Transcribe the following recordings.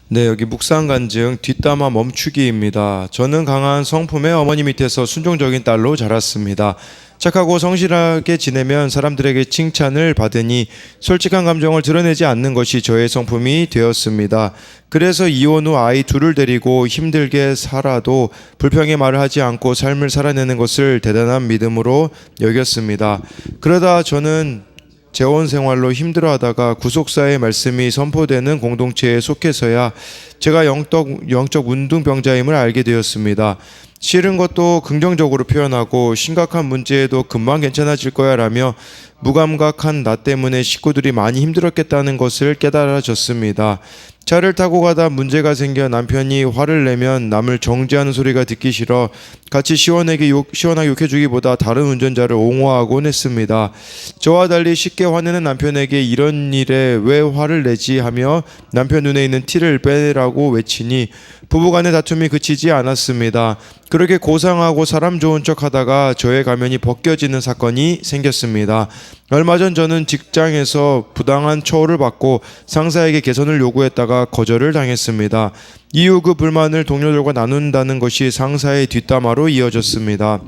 네, 여기 묵상간증 뒷담화 멈추기입니다. 저는 강한 성품의 어머니 밑에서 순종적인 딸로 자랐습니다. 착하고 성실하게 지내면 사람들에게 칭찬을 받으니 솔직한 감정을 드러내지 않는 것이 저의 성품이 되었습니다. 그래서 이혼 후 아이 둘을 데리고 힘들게 살아도 불평의 말을 하지 않고 삶을 살아내는 것을 대단한 믿음으로 여겼습니다. 그러다 저는 재혼 생활로 힘들어하다가 구속사의 말씀이 선포되는 공동체에 속해서야 제가 영적 운동병자임을 알게 되었습니다. 싫은 것도 긍정적으로 표현하고 심각한 문제에도 금방 괜찮아질 거야 라며 무감각한 나 때문에 식구들이 많이 힘들었겠다는 것을 깨달아졌습니다. 차를 타고 가다 문제가 생겨 남편이 화를 내면 남을 정죄하는 소리가 듣기 싫어 같이 시원하게 욕해주기보다 다른 운전자를 옹호하곤 했습니다. 저와 달리 쉽게 화내는 남편에게 이런 일에 왜 화를 내지 하며 남편 눈에 있는 티를 빼라고 외치니 부부간의 다툼이 그치지 않았습니다. 그렇게 고상하고 사람 좋은 척 하다가 저의 가면이 벗겨지는 사건이 생겼습니다. 얼마 전 저는 직장에서 부당한 처우를 받고 상사에게 개선을 요구했다가 거절을 당했습니다. 이후 그 불만을 동료들과 나눈다는 것이 상사의 뒷담화로 이어졌습니다.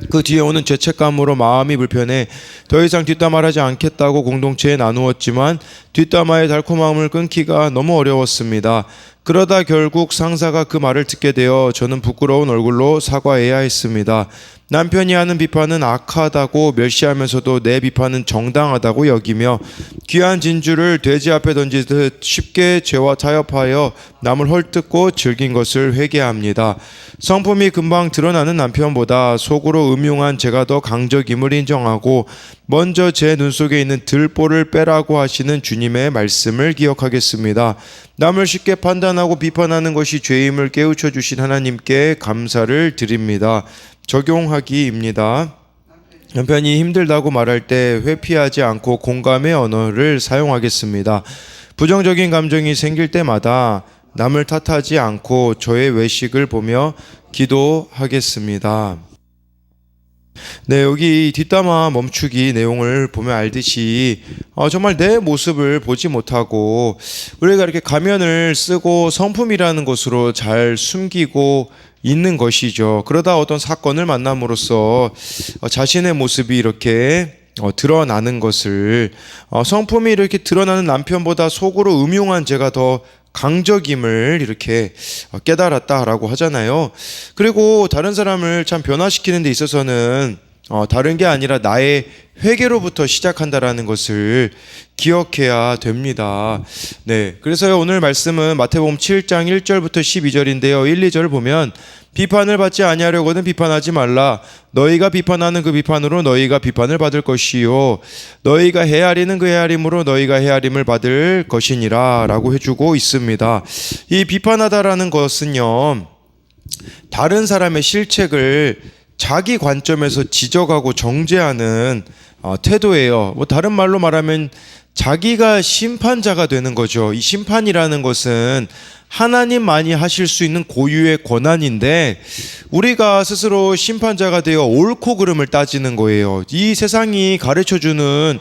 그 뒤에 오는 죄책감으로 마음이 불편해 더 이상 뒷담화를 하지 않겠다고 공동체에 나누었지만 뒷담화의 달콤함을 끊기가 너무 어려웠습니다. 그러다 결국 상사가 그 말을 듣게 되어 저는 부끄러운 얼굴로 사과해야 했습니다. 남편이 하는 비판은 악하다고 멸시하면서도 내 비판은 정당하다고 여기며 귀한 진주를 돼지 앞에 던지듯 쉽게 죄와 타협하여 남을 헐뜯고 즐긴 것을 회개합니다. 성품이 금방 드러나는 남편보다 속으로 음흉한 제가 더 강적임을 인정하고 먼저 제 눈 속에 있는 들보를 빼라고 하시는 주님의 말씀을 기억하겠습니다. 남을 쉽게 판단하고 비판하는 것이 죄임을 깨우쳐 주신 하나님께 감사를 드립니다. 적용하기입니다. 남편이 힘들다고 말할 때 회피하지 않고 공감의 언어를 사용하겠습니다. 부정적인 감정이 생길 때마다 남을 탓하지 않고 저의 외식을 보며 기도하겠습니다. 네, 여기 뒷담화 멈추기 내용을 보면 알듯이 정말 내 모습을 보지 못하고 우리가 이렇게 가면을 쓰고 성품이라는 것으로 잘 숨기고 있는 것이죠. 그러다 어떤 사건을 만남으로써 자신의 모습이 이렇게 드러나는 것을 성품이 이렇게 드러나는 남편보다 속으로 음흉한 제가 더 강적임을 이렇게 깨달았다라고 하잖아요. 그리고 다른 사람을 참 변화시키는 데 있어서는 다른 게 아니라 나의 회개로부터 시작한다라는 것을 기억해야 됩니다. 네, 그래서 오늘 말씀은 마태복음 7장 1절부터 12절인데요. 1, 2절 보면 비판을 받지 아니하려거든 비판하지 말라. 너희가 비판하는 그 비판으로 너희가 비판을 받을 것이요 너희가 헤아리는 그 헤아림으로 너희가 헤아림을 받을 것이니라 라고 해주고 있습니다. 이 비판하다라는 것은요, 다른 사람의 실책을 자기 관점에서 지적하고 정죄하는 태도예요. 뭐 다른 말로 말하면 자기가 심판자가 되는 거죠. 이 심판이라는 것은 하나님만이 하실 수 있는 고유의 권한인데 우리가 스스로 심판자가 되어 옳고 그름을 따지는 거예요. 이 세상이 가르쳐주는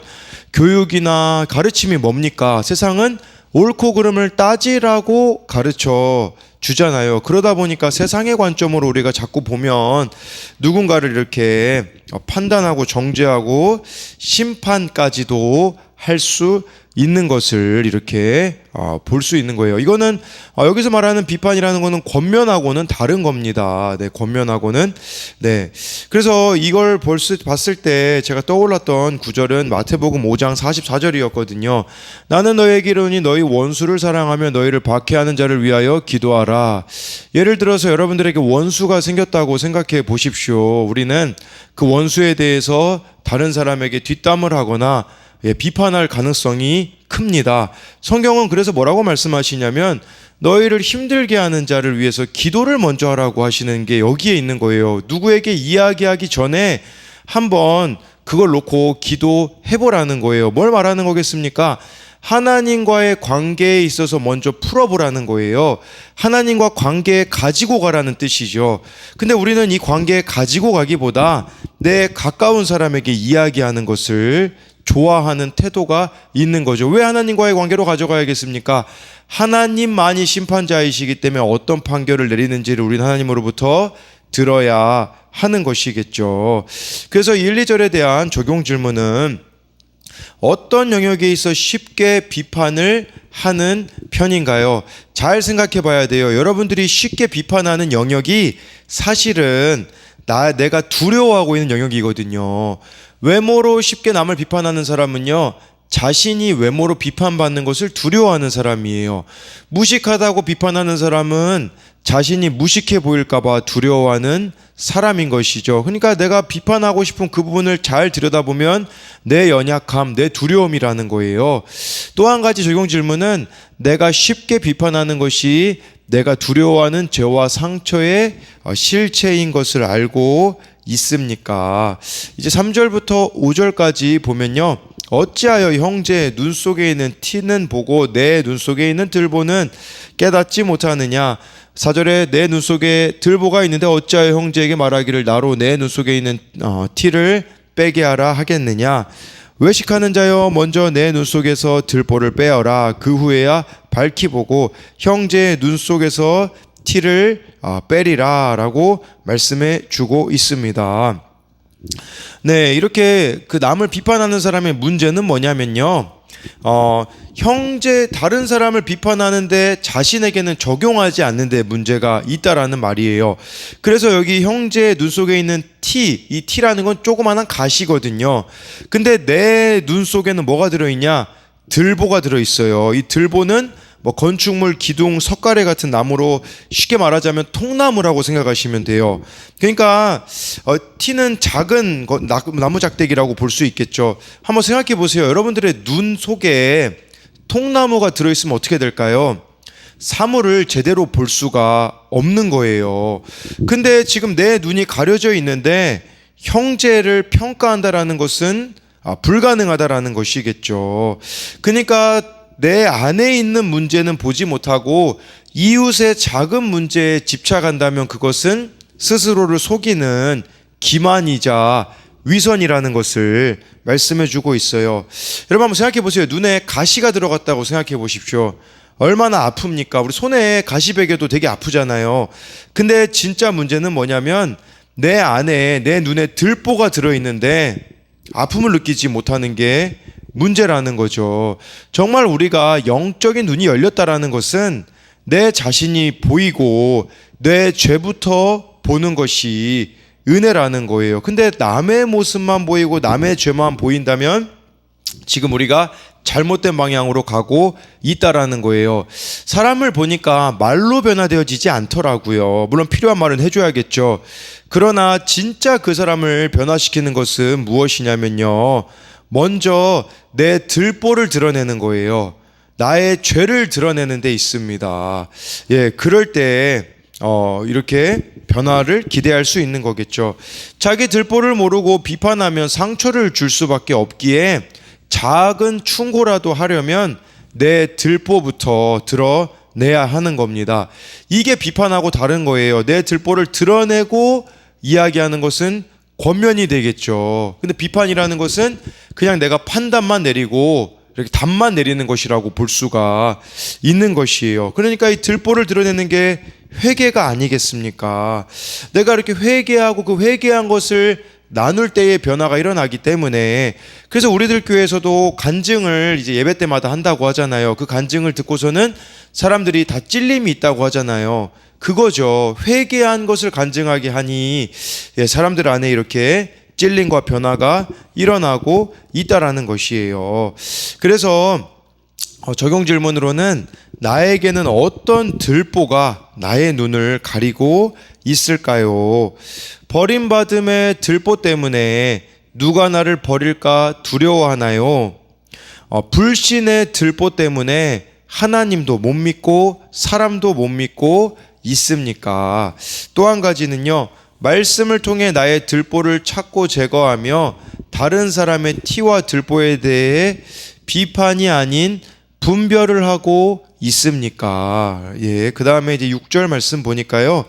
교육이나 가르침이 뭡니까? 세상은 옳고 그름을 따지라고 가르쳐 주잖아요. 그러다 보니까 세상의 관점으로 우리가 자꾸 보면 누군가를 이렇게 판단하고 정죄하고 심판까지도 할 수 있는 것을 이렇게 볼 수 있는 거예요. 이거는 여기서 말하는 비판이라는 거는 권면하고는 다른 겁니다. 네, 권면하고는. 네. 그래서 이걸 봤을 때 제가 떠올랐던 구절은 마태복음 5장 44절이었거든요. 나는 너에게 이르노니 너희 원수를 사랑하며 너희를 박해하는 자를 위하여 기도하라. 예를 들어서 여러분들에게 원수가 생겼다고 생각해 보십시오. 우리는 그 원수에 대해서 다른 사람에게 뒷담을 하거나 비판할 가능성이 큽니다. 성경은 그래서 뭐라고 말씀하시냐면 너희를 힘들게 하는 자를 위해서 기도를 먼저 하라고 하시는 게 여기에 있는 거예요. 누구에게 이야기하기 전에 한번 그걸 놓고 기도해보라는 거예요. 뭘 말하는 거겠습니까? 하나님과의 관계에 있어서 먼저 풀어보라는 거예요. 하나님과 관계에 가지고 가라는 뜻이죠. 근데 우리는 이 관계에 가지고 가기보다 내 가까운 사람에게 이야기하는 것을 좋아하는 태도가 있는 거죠. 왜 하나님과의 관계로 가져가야겠습니까? 하나님만이 심판자이시기 때문에 어떤 판결을 내리는지를 우리는 하나님으로부터 들어야 하는 것이겠죠. 그래서 1, 2절에 대한 적용 질문은 어떤 영역에 있어 쉽게 비판을 하는 편인가요? 잘 생각해 봐야 돼요. 여러분들이 쉽게 비판하는 영역이 사실은 내가 두려워하고 있는 영역이거든요. 외모로 쉽게 남을 비판하는 사람은요, 자신이 외모로 비판받는 것을 두려워하는 사람이에요. 무식하다고 비판하는 사람은 자신이 무식해 보일까봐 두려워하는 사람인 것이죠. 그러니까 내가 비판하고 싶은 그 부분을 잘 들여다보면 내 연약함, 내 두려움이라는 거예요. 또 한 가지 적용 질문은 내가 쉽게 비판하는 것이 내가 두려워하는 죄와 상처의 실체인 것을 알고 있습니까? 이제 3절부터 5절까지 보면요, 어찌하여 형제 눈 속에 있는 티는 보고 내 눈 속에 있는 들보는 깨닫지 못하느냐. 4절에 내 눈 속에 들보가 있는데 어찌하여 형제에게 말하기를 나로 내 눈 속에 있는 티를 빼게 하라 하겠느냐. 외식하는 자여 먼저 내 눈 속에서 들보를 빼어라. 그 후에야 밝히 보고 형제의 눈 속에서 티를 빼리라 라고 말씀해 주고 있습니다. 네, 이렇게 그 남을 비판하는 사람의 문제는 뭐냐면요, 다른 사람을 비판하는데 자신에게는 적용하지 않는데 문제가 있다라는 말이에요. 그래서 여기 형제의 눈 속에 있는 이 티라는 건 조그마한 가시거든요. 근데 내 눈 속에는 뭐가 들어있냐? 들보가 들어있어요. 이 들보는 뭐 건축물, 기둥, 석가래 같은 나무로 쉽게 말하자면 통나무라고 생각하시면 돼요. 그러니까 티는 작은 나무 작대기라고 볼 수 있겠죠. 한번 생각해 보세요. 여러분들의 눈 속에 통나무가 들어있으면 어떻게 될까요? 사물을 제대로 볼 수가 없는 거예요. 근데 지금 내 눈이 가려져 있는데 형제를 평가한다라는 것은 불가능하다라는 것이겠죠. 그러니까 내 안에 있는 문제는 보지 못하고 이웃의 작은 문제에 집착한다면 그것은 스스로를 속이는 기만이자 위선이라는 것을 말씀해 주고 있어요. 여러분 한번 생각해 보세요. 눈에 가시가 들어갔다고 생각해 보십시오. 얼마나 아픕니까? 우리 손에 가시 베개도 되게 아프잖아요. 근데 진짜 문제는 뭐냐면 내 안에, 내 눈에 들보가 들어있는데 아픔을 느끼지 못하는 게 문제라는 거죠. 정말 우리가 영적인 눈이 열렸다라는 것은 내 자신이 보이고 내 죄부터 보는 것이 은혜라는 거예요. 근데 남의 모습만 보이고 남의 죄만 보인다면 지금 우리가 잘못된 방향으로 가고 있다라는 거예요. 사람을 보니까 말로 변화되어지지 않더라고요. 물론 필요한 말은 해줘야겠죠. 그러나 진짜 그 사람을 변화시키는 것은 무엇이냐면요, 먼저 내 들보를 드러내는 거예요. 나의 죄를 드러내는 데 있습니다. 예, 그럴 때 이렇게 변화를 기대할 수 있는 거겠죠. 자기 들보를 모르고 비판하면 상처를 줄 수밖에 없기에 작은 충고라도 하려면 내 들보부터 드러내야 하는 겁니다. 이게 비판하고 다른 거예요. 내 들보를 드러내고 이야기하는 것은 권면이 되겠죠. 근데 비판이라는 것은 그냥 내가 판단만 내리고 이렇게 답만 내리는 것이라고 볼 수가 있는 것이에요. 그러니까 이 들보를 드러내는 게 회개가 아니겠습니까? 내가 이렇게 회개하고 그 회개한 것을 나눌 때의 변화가 일어나기 때문에, 그래서 우리들 교회에서도 간증을 이제 예배 때마다 한다고 하잖아요. 그 간증을 듣고서는 사람들이 다 찔림이 있다고 하잖아요. 그거죠. 회개한 것을 간증하게 하니 사람들 안에 이렇게 찔림과 변화가 일어나고 있다라는 것이에요. 그래서 적용 질문으로는 나에게는 어떤 들보가 나의 눈을 가리고 있을까요? 버림받음의 들보 때문에 누가 나를 버릴까 두려워하나요? 불신의 들보 때문에 하나님도 못 믿고 사람도 못 믿고 있습니까? 또 한 가지는요, 말씀을 통해 나의 들보를 찾고 제거하며 다른 사람의 티와 들보에 대해 비판이 아닌 분별을 하고 있습니까? 예, 그 다음에 이제 6절 말씀 보니까요,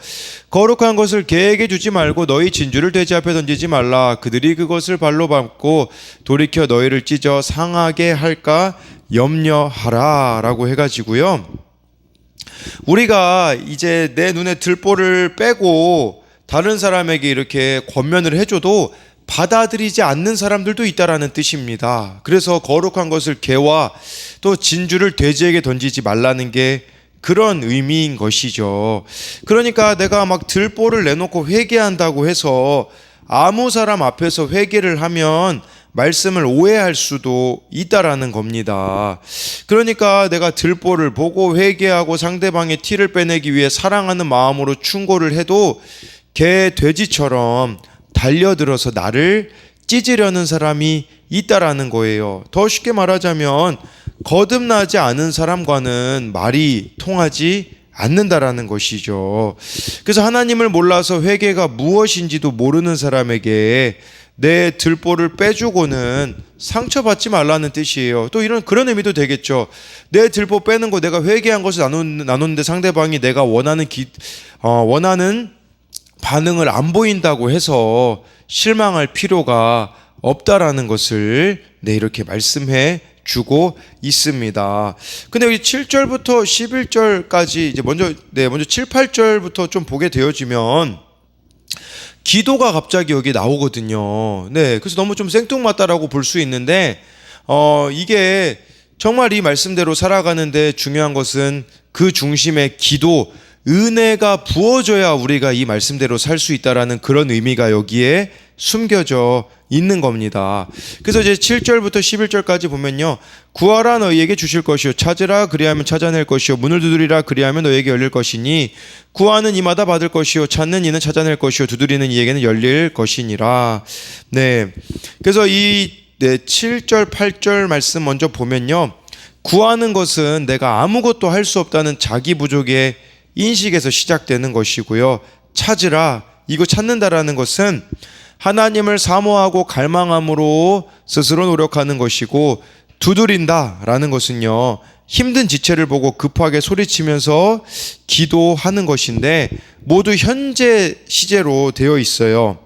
거룩한 것을 개에게 주지 말고 너희 진주를 돼지 앞에 던지지 말라. 그들이 그것을 발로 밟고 돌이켜 너희를 찢어 상하게 할까 염려하라 라고 해가지고요, 우리가 이제 내 눈에 들보를 빼고 다른 사람에게 이렇게 권면을 해줘도 받아들이지 않는 사람들도 있다라는 뜻입니다. 그래서 거룩한 것을 개와 또 진주를 돼지에게 던지지 말라는 게 그런 의미인 것이죠. 그러니까 내가 막 들보를 내놓고 회개한다고 해서 아무 사람 앞에서 회개를 하면 말씀을 오해할 수도 있다라는 겁니다. 그러니까 내가 들보를 보고 회개하고 상대방의 티를 빼내기 위해 사랑하는 마음으로 충고를 해도 개, 돼지처럼 달려들어서 나를 찢으려는 사람이 있다라는 거예요. 더 쉽게 말하자면 거듭나지 않은 사람과는 말이 통하지 않는다라는 것이죠. 그래서 하나님을 몰라서 회개가 무엇인지도 모르는 사람에게 내 들보를 빼주고는 상처받지 말라는 뜻이에요. 또 그런 의미도 되겠죠. 내 들보 빼는 거 내가 회개한 것을 나누는데 상대방이 내가 원하는 반응을 안 보인다고 해서 실망할 필요가 없다라는 것을 이렇게 말씀해 주고 있습니다. 근데 여기 7절부터 11절까지 이제 먼저 7, 8절부터 좀 보게 되어지면 기도가 갑자기 여기 나오거든요. 네, 그래서 너무 좀 생뚱맞다라고 볼 수 있는데 이게 정말 이 말씀대로 살아가는데 중요한 것은 그 중심에 기도, 은혜가 부어져야 우리가 이 말씀대로 살 수 있다라는 그런 의미가 여기에 숨겨져 있는 겁니다. 그래서 이제 7절부터 11절까지 보면요. 구하라 너희에게 주실 것이요 찾으라 그리하면 찾아낼 것이요 문을 두드리라 그리하면 너희에게 열릴 것이니 구하는 이마다 받을 것이요 찾는 이는 찾아낼 것이요 두드리는 이에게는 열릴 것이니라. 네. 그래서 7절 8절 말씀 먼저 보면요. 구하는 것은 내가 아무것도 할 수 없다는 자기 부족의 인식에서 시작되는 것이고요. 찾으라, 이거 찾는다라는 것은 하나님을 사모하고 갈망함으로 스스로 노력하는 것이고, 두드린다라는 것은요, 힘든 지체를 보고 급하게 소리치면서 기도하는 것인데 모두 현재 시제로 되어 있어요.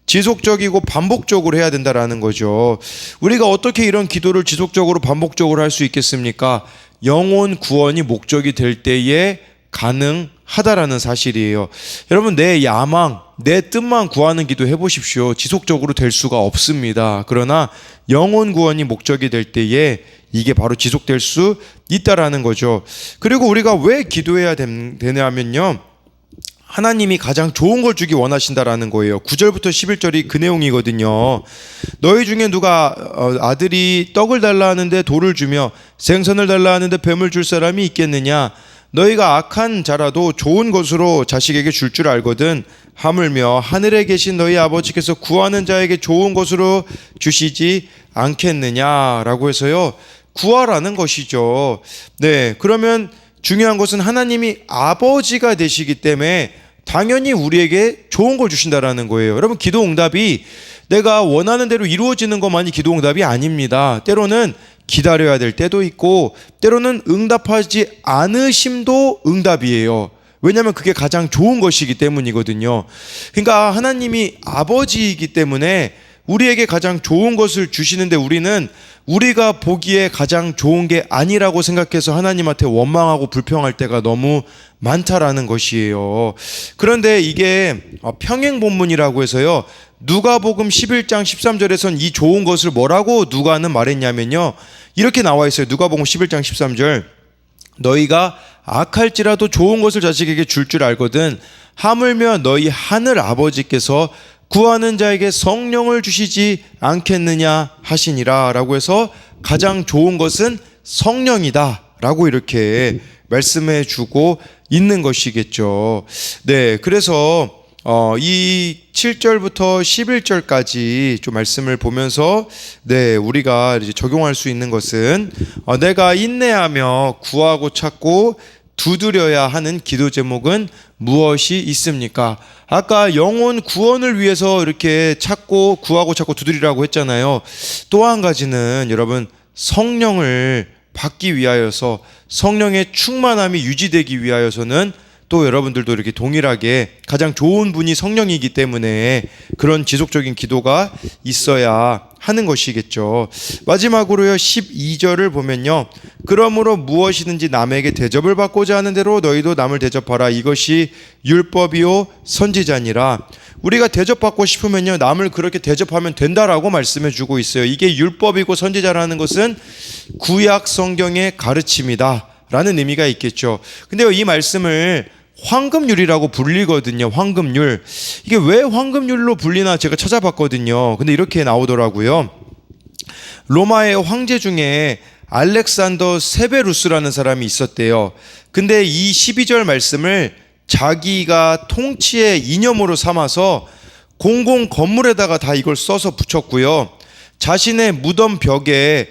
지속적이고 반복적으로 해야 된다라는 거죠. 우리가 어떻게 이런 기도를 지속적으로 반복적으로 할 수 있겠습니까? 영혼 구원이 목적이 될 때에 가능하다라는 사실이에요. 여러분, 내 야망, 내 뜻만 구하는 기도 해보십시오. 지속적으로 될 수가 없습니다. 그러나 영혼 구원이 목적이 될 때에 이게 바로 지속될 수 있다라는 거죠. 그리고 우리가 왜 기도해야 되냐면요, 하나님이 가장 좋은 걸 주기 원하신다라는 거예요. 9절부터 11절이 그 내용이거든요. 너희 중에 누가 아들이 떡을 달라 하는데 돌을 주며 생선을 달라 하는데 뱀을 줄 사람이 있겠느냐? 너희가 악한 자라도 좋은 것으로 자식에게 줄 줄 알거든 하물며 하늘에 계신 너희 아버지께서 구하는 자에게 좋은 것으로 주시지 않겠느냐라고 해서요, 구하라는 것이죠. 네, 그러면 중요한 것은 하나님이 아버지가 되시기 때문에 당연히 우리에게 좋은 걸 주신다라는 거예요. 여러분, 기도 응답이 내가 원하는 대로 이루어지는 것만이 기도 응답이 아닙니다. 때로는 기다려야 될 때도 있고, 때로는 응답하지 않으심도 응답이에요. 왜냐하면 그게 가장 좋은 것이기 때문이거든요. 그러니까 하나님이 아버지이기 때문에 우리에게 가장 좋은 것을 주시는데 우리는 우리가 보기에 가장 좋은 게 아니라고 생각해서 하나님한테 원망하고 불평할 때가 너무 많다라는 것이에요. 그런데 이게 평행 본문이라고 해서요, 누가복음 11장 13절에선 이 좋은 것을 뭐라고 누가는 말했냐면요, 이렇게 나와 있어요. 누가복음 11장 13절, 너희가 악할지라도 좋은 것을 자식에게 줄 줄 알거든 하물며 너희 하늘 아버지께서 구하는 자에게 성령을 주시지 않겠느냐 하시니라 라고 해서 가장 좋은 것은 성령이다 라고 이렇게 말씀해 주고 있는 것이겠죠. 네, 그래서 이 7절부터 11절까지 좀 말씀을 보면서 우리가 이제 적용할 수 있는 것은 내가 인내하며 구하고 찾고 두드려야 하는 기도 제목은 무엇이 있습니까? 아까 영혼 구원을 위해서 이렇게 찾고 구하고 찾고 두드리라고 했잖아요. 또 한 가지는 여러분, 성령을 받기 위하여서, 성령의 충만함이 유지되기 위하여서는 또 여러분들도 이렇게 동일하게 가장 좋은 분이 성령이기 때문에 그런 지속적인 기도가 있어야 하는 것이겠죠. 마지막으로요 12절을 보면요, 그러므로 무엇이든지 남에게 대접을 받고자 하는 대로 너희도 남을 대접하라. 이것이 율법이요 선지자니라. 우리가 대접받고 싶으면요 남을 그렇게 대접하면 된다라고 말씀해 주고 있어요. 이게 율법이고 선지자라는 것은 구약 성경의 가르침이다 라는 의미가 있겠죠. 근데요 이 말씀을 황금률이라고 불리거든요. 황금률. 이게 왜 황금률로 불리나 제가 찾아봤거든요. 근데 이렇게 나오더라고요. 로마의 황제 중에 알렉산더 세베루스라는 사람이 있었대요. 근데 이 12절 말씀을 자기가 통치의 이념으로 삼아서 공공 건물에다가 다 이걸 써서 붙였고요. 자신의 무덤 벽에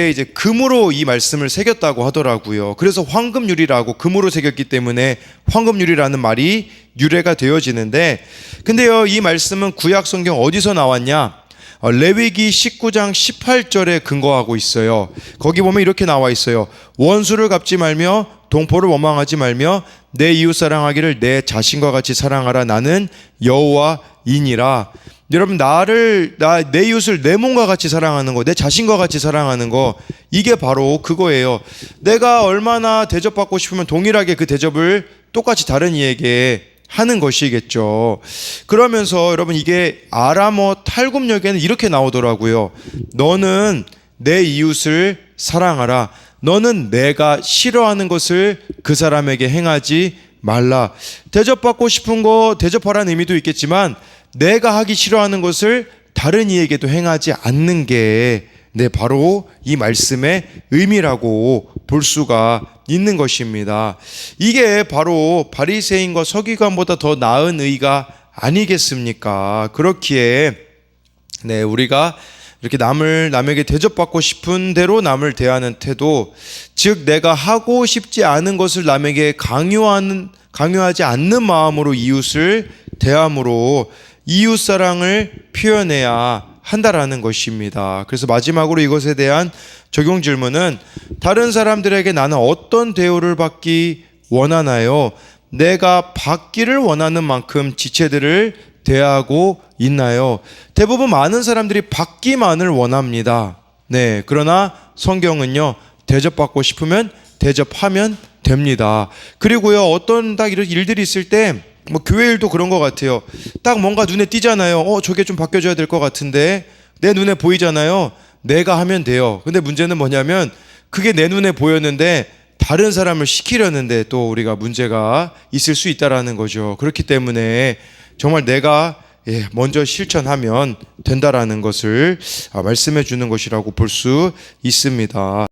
이제 금으로 이 말씀을 새겼다고 하더라고요. 그래서 황금률이라고 금으로 새겼기 때문에 황금률이라는 말이 유래가 되어지는데, 근데요 이 말씀은 구약 성경 어디서 나왔냐? 레위기 19장 18절에 근거하고 있어요. 거기 보면 이렇게 나와 있어요. 원수를 갚지 말며 동포를 원망하지 말며 내 이웃 사랑하기를 내 자신과 같이 사랑하라. 나는 여호와이니라. 여러분 내 이웃을 내 몸과 같이 사랑하는 거, 내 자신과 같이 사랑하는 거, 이게 바로 그거예요. 내가 얼마나 대접받고 싶으면 동일하게 그 대접을 똑같이 다른 이에게 하는 것이겠죠. 그러면서 여러분 이게 아람어 탈굽역에는 이렇게 나오더라고요. 너는 내 이웃을 사랑하라. 너는 내가 싫어하는 것을 그 사람에게 행하지 말라. 대접받고 싶은 거 대접하라는 의미도 있겠지만 내가 하기 싫어하는 것을 다른 이에게도 행하지 않는 게 바로 이 말씀의 의미라고 볼 수가 있는 것입니다. 이게 바로 바리새인과 서기관보다 더 나은 의가 아니겠습니까? 그렇기에 우리가 이렇게 남에게 대접받고 싶은 대로 남을 대하는 태도, 즉 내가 하고 싶지 않은 것을 남에게 강요하지 않는 마음으로 이웃을 대함으로 이웃 사랑을 표현해야 한다라는 것입니다. 그래서 마지막으로 이것에 대한 적용 질문은, 다른 사람들에게 나는 어떤 대우를 받기 원하나요? 내가 받기를 원하는 만큼 지체들을 대하고 있나요? 대부분 많은 사람들이 받기만을 원합니다. 그러나 성경은요, 대접받고 싶으면 대접하면 됩니다. 그리고요, 어떤 딱 이런 일들이 있을 때 교회 일도 그런 것 같아요. 딱 뭔가 눈에 띄잖아요. 저게 좀 바뀌어줘야 될 것 같은데, 내 눈에 보이잖아요. 내가 하면 돼요. 근데 문제는 뭐냐면 그게 내 눈에 보였는데 다른 사람을 시키려는데 또 우리가 문제가 있을 수 있다라는 거죠. 그렇기 때문에 정말 내가 먼저 실천하면 된다라는 것을 말씀해 주는 것이라고 볼 수 있습니다.